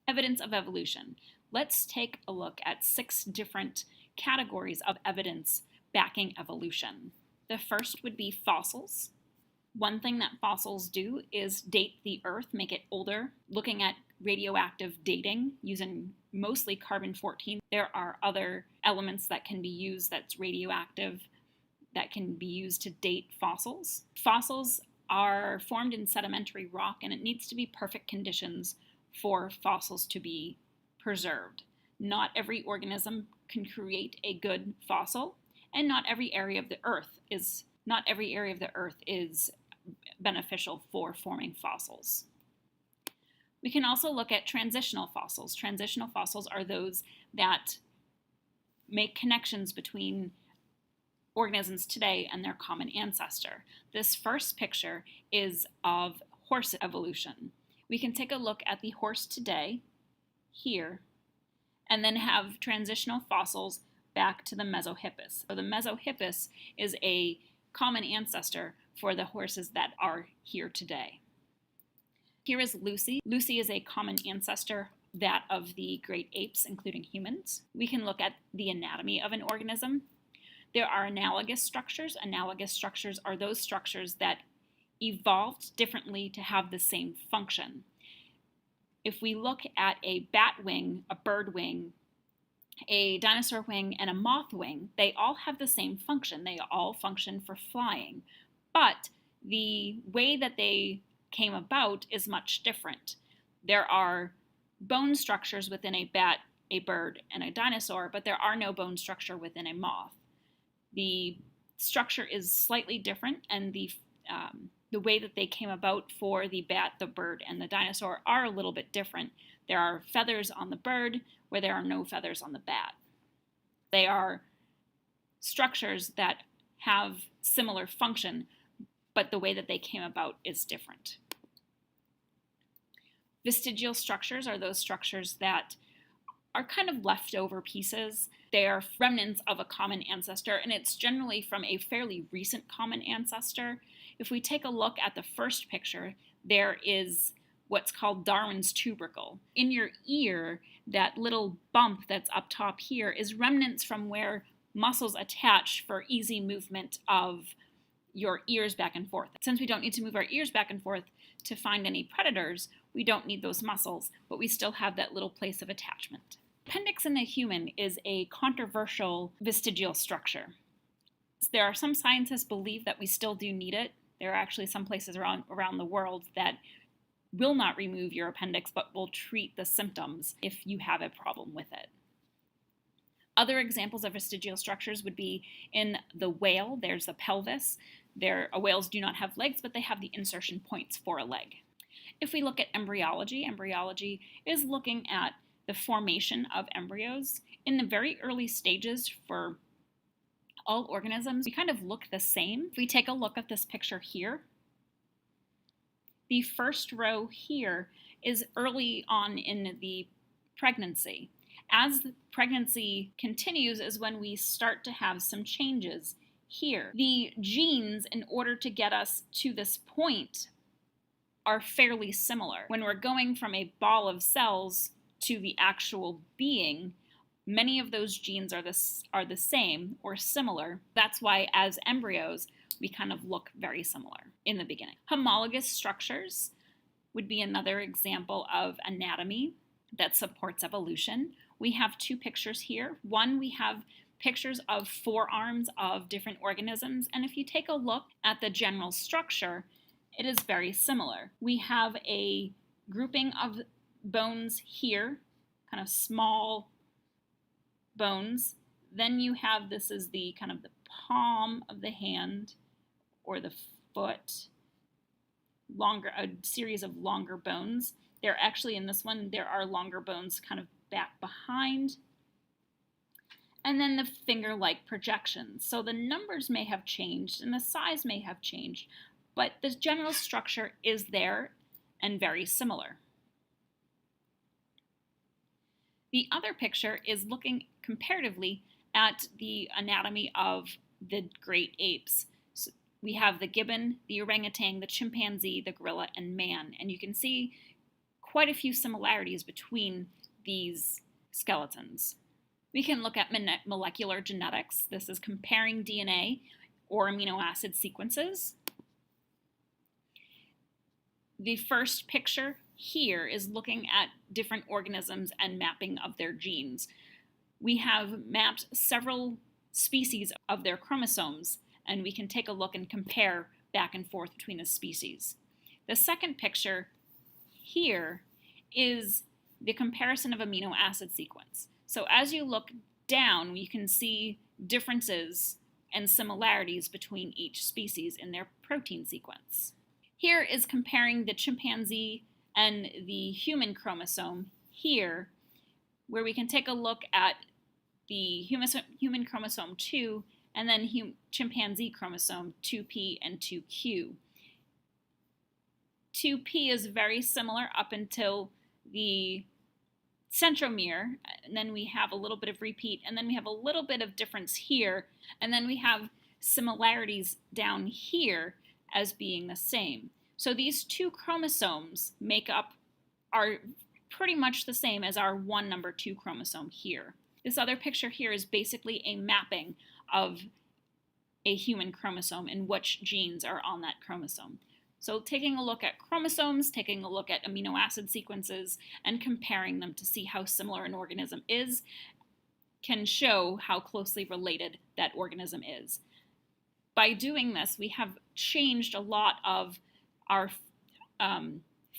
Evidence of evolution. Let's take a look at 6 different categories of evidence backing evolution. The first would be fossils. One thing that fossils do is date the Earth, make it older. Looking at radioactive dating using mostly carbon-14, there are other elements that can be used that's radioactive that can be used to date fossils. Fossils are formed in sedimentary rock, and it needs to be perfect conditions for fossils to be preserved. Not every organism can create a good fossil, and not every area of the Earth is beneficial for forming fossils. We can also look at transitional fossils. Transitional fossils are those that make connections between organisms today and their common ancestor. This first picture is of horse evolution. We can take a look at the horse today, here, and then have transitional fossils back to the Mesohippus. So the Mesohippus is a common ancestor for the horses that are here today. Here is Lucy. Lucy is a common ancestor, that of the great apes, including humans. We can look at the anatomy of an organism. There are analogous structures. Analogous structures are those structures that evolved differently to have the same function. If we look at a bat wing, a bird wing, a dinosaur wing, and a moth wing, they all have the same function. They all function for flying. But the way that they came about is much different. There are bone structures within a bat, a bird, and a dinosaur, but there are no bone structure within a moth. The structure is slightly different, and the way that they came about for the bat, the bird, and the dinosaur are a little bit different. There are feathers on the bird where there are no feathers on the bat. They are structures that have similar function, but the way that they came about is different. Vestigial structures are those structures that are kind of leftover pieces. They are remnants of a common ancestor, and it's generally from a fairly recent common ancestor. If we take a look at the first picture, there is what's called Darwin's tubercle. In your ear, that little bump that's up top here is remnants from where muscles attach for easy movement of your ears back and forth. Since we don't need to move our ears back and forth to find any predators, we don't need those muscles, but we still have that little place of attachment. Appendix in the human is a controversial vestigial structure. There are some scientists believe that we still do need it. There are actually some places around the world that will not remove your appendix, but will treat the symptoms if you have a problem with it. Other examples of vestigial structures would be in the whale. There's the pelvis. Whales do not have legs, but they have the insertion points for a leg. If we look at embryology, embryology is looking at the formation of embryos. In the very early stages for all organisms, we kind of look the same. If we take a look at this picture here, the first row here is early on in the pregnancy. As the pregnancy continues is when we start to have some changes here. The genes, in order to get us to this point, are fairly similar. When we're going from a ball of cells to the actual being, many of those genes are the same or similar. That's why as embryos, we kind of look very similar in the beginning. Homologous structures would be another example of anatomy that supports evolution. We have 2 pictures here. One, we have pictures of forearms of different organisms, and if you take a look at the general structure, it is very similar. We have a grouping of bones here, kind of small bones. Then you have, this is the kind of the palm of the hand or the foot, a series of longer bones. They're actually, in this one, there are longer bones kind of back behind. And then the finger-like projections. So the numbers may have changed and the size may have changed, but the general structure is there and very similar. The other picture is looking comparatively at the anatomy of the great apes. So we have the gibbon, the orangutan, the chimpanzee, the gorilla, and man. And you can see quite a few similarities between these skeletons. We can look at molecular genetics. This is comparing DNA or amino acid sequences. The first picture here is looking at different organisms and mapping of their genes. We have mapped several species of their chromosomes, and we can take a look and compare back and forth between the species. The second picture here is the comparison of amino acid sequence. So as you look down, you can see differences and similarities between each species in their protein sequence. Here is comparing the chimpanzee and the human chromosome here, where we can take a look at the human chromosome 2 and then chimpanzee chromosome 2p and 2q. 2p is very similar up until the centromere, and then we have a little bit of repeat, and then we have a little bit of difference here, and then we have similarities down here as being the same. So these two chromosomes are pretty much the same as our number 2 chromosome here. This other picture here is basically a mapping of a human chromosome and which genes are on that chromosome. So taking a look at chromosomes, taking a look at amino acid sequences, and comparing them to see how similar an organism is can show how closely related that organism is. By doing this, we have changed a lot of our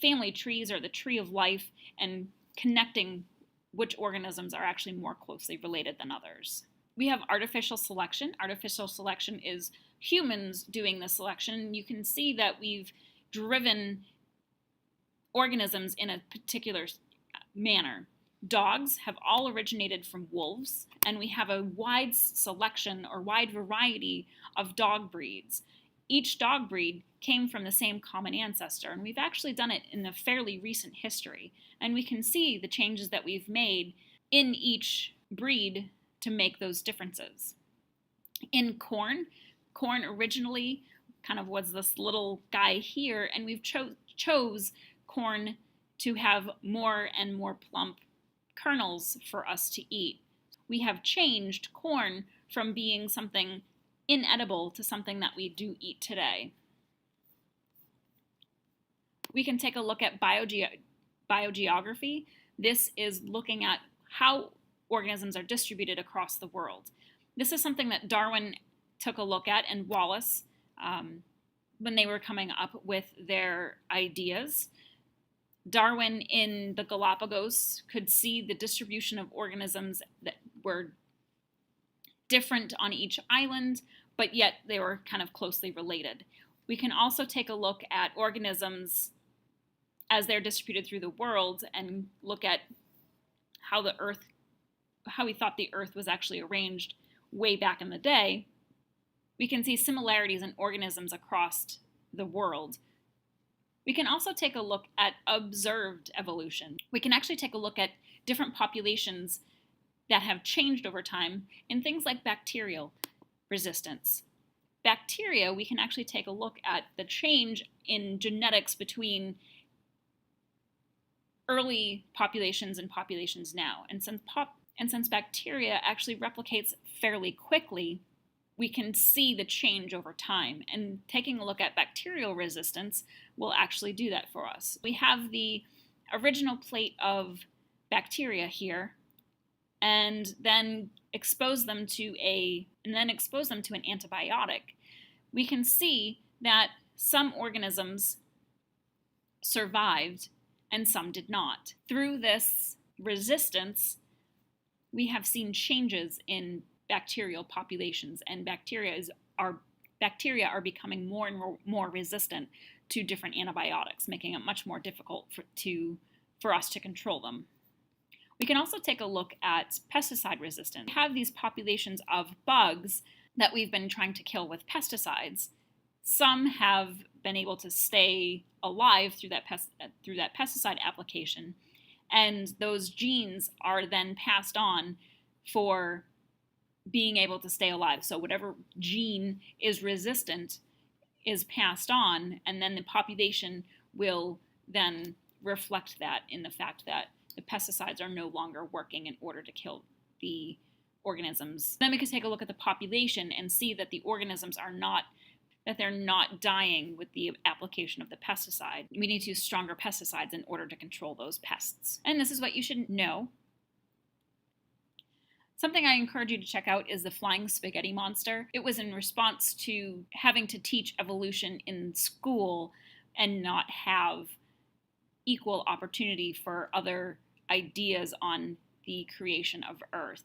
family trees or the tree of life and connecting which organisms are actually more closely related than others. We have artificial selection. Artificial selection is humans doing the selection. You can see that we've driven organisms in a particular manner. Dogs have all originated from wolves, and we have a wide selection or wide variety of dog breeds. Each dog breed came from the same common ancestor, and we've actually done it in a fairly recent history. And we can see the changes that we've made in each breed to make those differences. In corn originally kind of was this little guy here, and we've chose corn to have more and more plump kernels for us to eat. We have changed corn from being something inedible to something that we do eat today. We can take a look at biogeography. This is looking at how organisms are distributed across the world. This is something that Darwin took a look at, and Wallace, when they were coming up with their ideas. Darwin in the Galapagos could see the distribution of organisms that were different on each island, but yet they were kind of closely related. We can also take a look at organisms as they're distributed through the world and look at how we thought the Earth was actually arranged way back in the day. We can see similarities in organisms across the world. We can also take a look at observed evolution. We can actually take a look at different populations that have changed over time in things like bacterial resistance. Bacteria, we can actually take a look at the change in genetics between early populations and populations now. And since bacteria actually replicates fairly quickly, we can see the change over time. And taking a look at bacterial resistance will actually do that for us. We have the original plate of bacteria here, and then expose them to an antibiotic. We can see that some organisms survived and some did not. Through this resistance, we have seen changes in bacterial populations, and bacteria are becoming more and more resistant to different antibiotics, making it much more difficult for us to control them. We can also take a look at pesticide resistance. We have these populations of bugs that we've been trying to kill with pesticides. Some have been able to stay alive through that pesticide application, and those genes are then passed on for being able to stay alive. So whatever gene is resistant is passed on, and then the population will then reflect that in the fact that the pesticides are no longer working in order to kill the organisms. Then we could take a look at the population and see that the organisms are not, that they're not dying with the application of the pesticide. We need to use stronger pesticides in order to control those pests. And this is what you should know. Something I encourage you to check out is the flying spaghetti monster. It was in response to having to teach evolution in school and not have equal opportunity for other ideas on the creation of Earth.